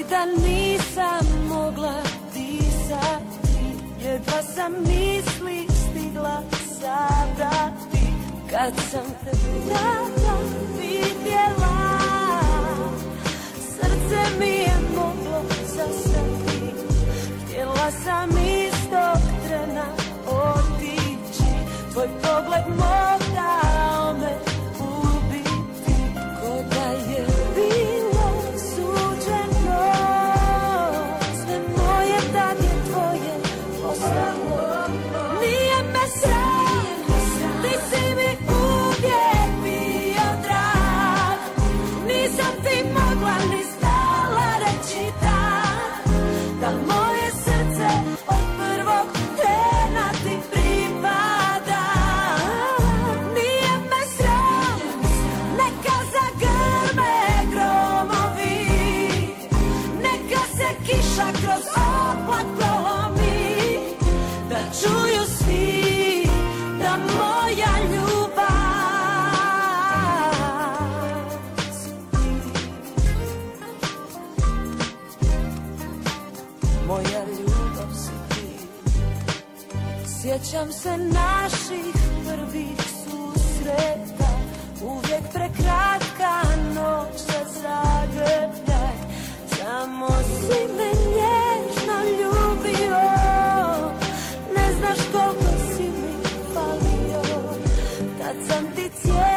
i da nisam mogla disati, jedva sam misli stigla sabrati. Kad sam te tada vidjela, srce mi je moglo zastati. Htjela sam istog trena otići, tvoj pogled mogao me ubiti. Ko da je bilo suđeno, sve moje tad je tvoje ostalo. Nije me sram, ti si mi uvijek bio drag. Nisam ti mogla ni stala reći da moje srce od prvog trena ti pripada. Nije me sram, neka zagrme gromovi, neka se kiša kroz oblak prolomi, da čuju svi da moja ljubav si ti. Moja ljubav si ti. Sjećam se naših prvih susreta, uvijek prekratka noć za zagrljaj. Samo si me nježno ljubio, ne znaš koliko si mi falio. Tad sam ti cijela